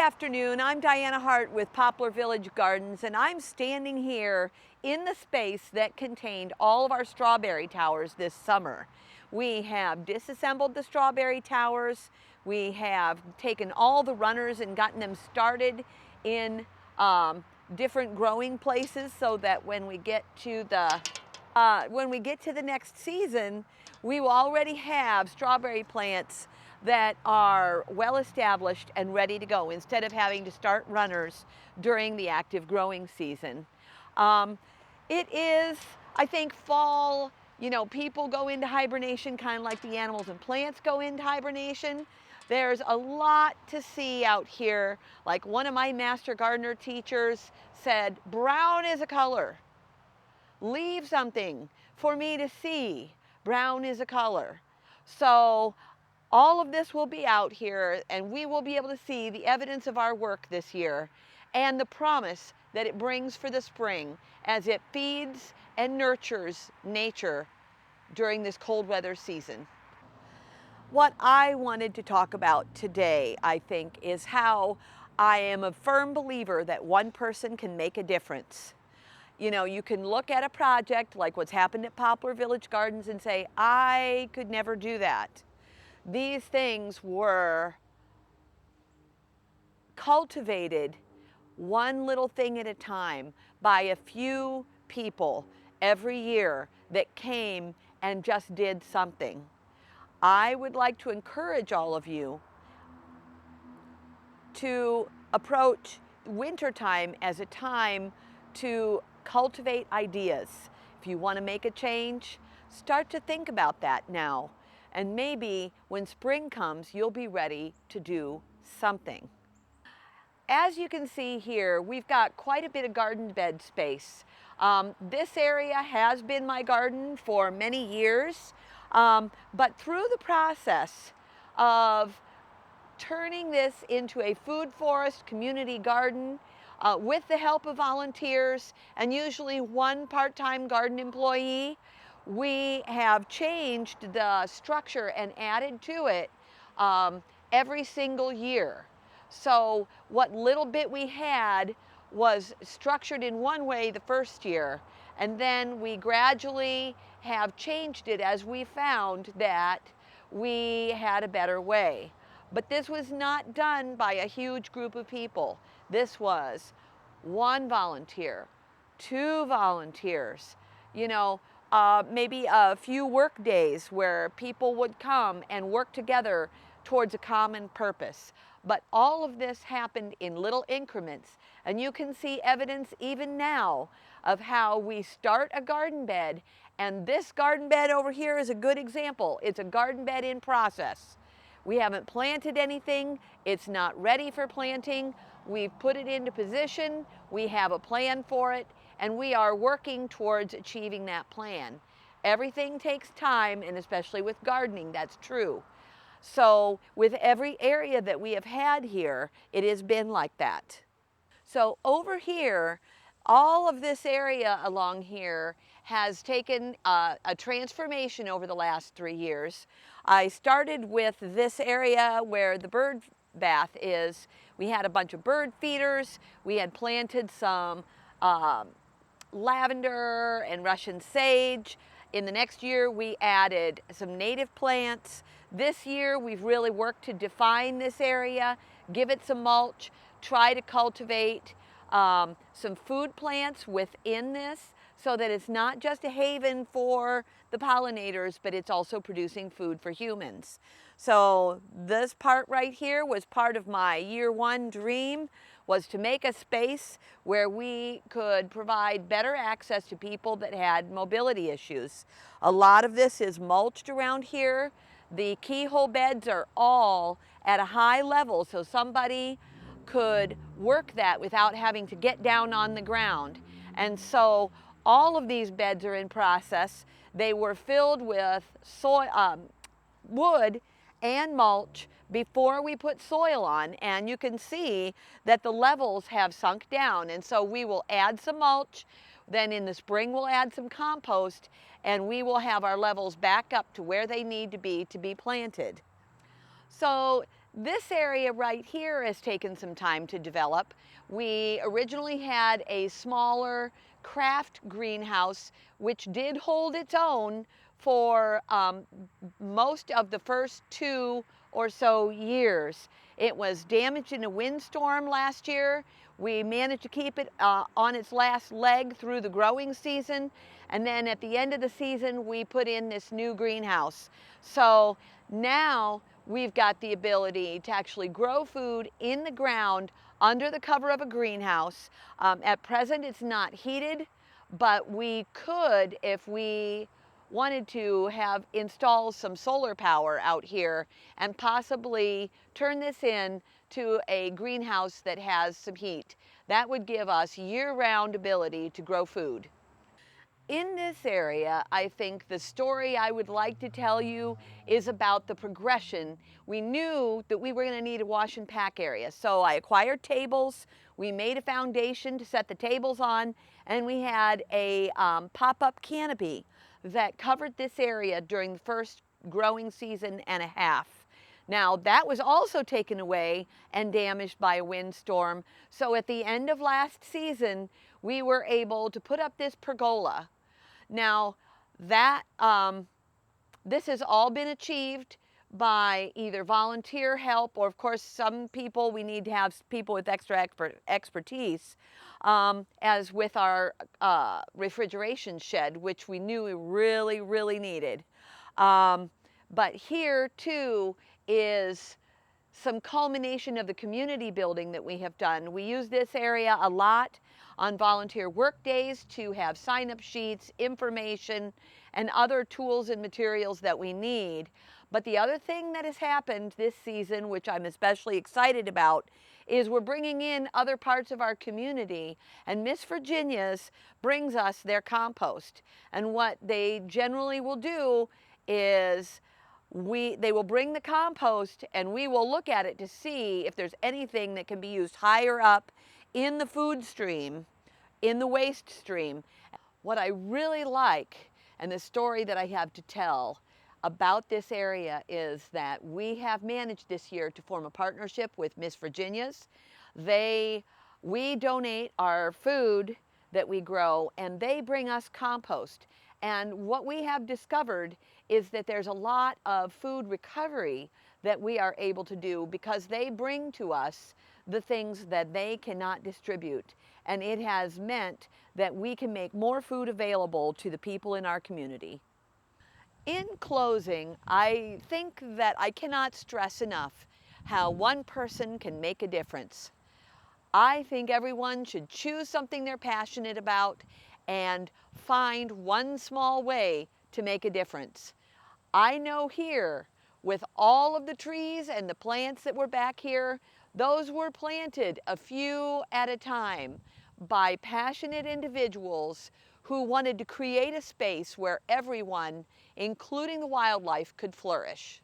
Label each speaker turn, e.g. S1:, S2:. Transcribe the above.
S1: afternoon. I'm Diana Hart with Poplar Village Gardens, and I'm standing here in the space that contained all of our strawberry towers this summer. We have disassembled the strawberry towers. We have taken all the runners and gotten them started in different growing places so that when we get to the next season, we will already have strawberry plants that are well established and ready to go instead of having to start runners during the active growing season. It is, I think, fall, people go into hibernation kind of like the animals and plants go into hibernation. There's a lot to see out here. Like one of my master gardener teachers said, brown is a color. Leave something for me to see. Brown is a color. So all of this will be out here, and we will be able to see the evidence of our work this year and the promise that it brings for the spring as it feeds and nurtures nature during this cold weather season. What I wanted to talk about today, I think, is how I am a firm believer that one person can make a difference. You can look at a project like what's happened at Poplar Village Gardens and say, I could never do that. These things were cultivated one little thing at a time by a few people every year that came and just did something. I would like to encourage all of you to approach wintertime as a time to cultivate ideas. If you want to make a change, start to think about that now. And maybe when spring comes, you'll be ready to do something. As you can see here, we've got quite a bit of garden bed space. This area has been my garden for many years, but through the process of turning this into a food forest community garden with the help of volunteers and usually one part-time garden employee, we have changed the structure and added to it every single year. So what little bit we had was structured in one way the first year, and then we gradually have changed it as we found that we had a better way. But this was not done by a huge group of people. This was one volunteer, two volunteers, maybe a few work days where people would come and work together towards a common purpose. But all of this happened in little increments, and you can see evidence even now of how we start a garden bed, and this garden bed over here is a good example. It's a garden bed in process. We haven't planted anything. It's not ready for planting. We've put it into position. We have a plan for it, and we are working towards achieving that plan. Everything takes time, and especially with gardening, that's true. So with every area that we have had here, it has been like that. So over here, all of this area along here has taken a transformation over the last 3 years. I started with this area where the bird bath is. We had a bunch of bird feeders. We had planted some lavender and Russian sage. In the next year, we added some native plants. This year, we've really worked to define this area, give it some mulch, try to cultivate some food plants within this so that it's not just a haven for the pollinators, but it's also producing food for humans. So this part right here was part of my year one dream, was to make a space where we could provide better access to people that had mobility issues. A lot of this is mulched around here. The keyhole beds are all at a high level, so somebody could work that without having to get down on the ground. And so all of these beds are in process. They were filled with wood and mulch before we put soil on, and you can see that the levels have sunk down. And so we will add some mulch, then in the spring we'll add some compost, and we will have our levels back up to where they need to be planted. So This area right here has taken some time to develop. We originally had a smaller craft greenhouse, which did hold its own for most of the first 2 or so years. It was damaged in a windstorm last year. We managed to keep it on its last leg through the growing season. And then at the end of the season, we put in this new greenhouse. So now we've got the ability to actually grow food in the ground under the cover of a greenhouse. At present, it's not heated, but we could, if we wanted to, have installed some solar power out here and possibly turn this in to a greenhouse that has some heat. That would give us year-round ability to grow food. In this area, I think the story I would like to tell you is about the progression. We knew that we were going to need a wash and pack area, so I acquired tables. We made a foundation to set the tables on, and we had a pop-up canopy that covered this area during the first growing season and a half. Now, that was also taken away and damaged by a windstorm. So at the end of last season, we were able to put up this pergola. Now, that this has all been achieved by either volunteer help, or of course some people, we need to have people with extra expertise, as with our refrigeration shed, which we knew we really needed. But here too is some culmination of the community building that we have done. We use this area a lot on volunteer work days to have sign-up sheets, information, and other tools and materials that we need. But the other thing that has happened this season, which I'm especially excited about, is we're bringing in other parts of our community, and Miss Virginia's brings us their compost. And what they generally will do is they will bring the compost, and we will look at it to see if there's anything that can be used higher up in the food stream, in the waste stream. What I really like, and the story that I have to tell about this area, is that we have managed this year to form a partnership with Miss Virginia's. We donate our food that we grow, and they bring us compost. And what we have discovered is that there's a lot of food recovery that we are able to do because they bring to us the things that they cannot distribute. And it has meant that we can make more food available to the people in our community. In closing, I think that I cannot stress enough how one person can make a difference. I think everyone should choose something they're passionate about and find one small way to make a difference. I know here, with all of the trees and the plants that were back here, those were planted a few at a time by passionate individuals who wanted to create a space where everyone, including the wildlife, could flourish.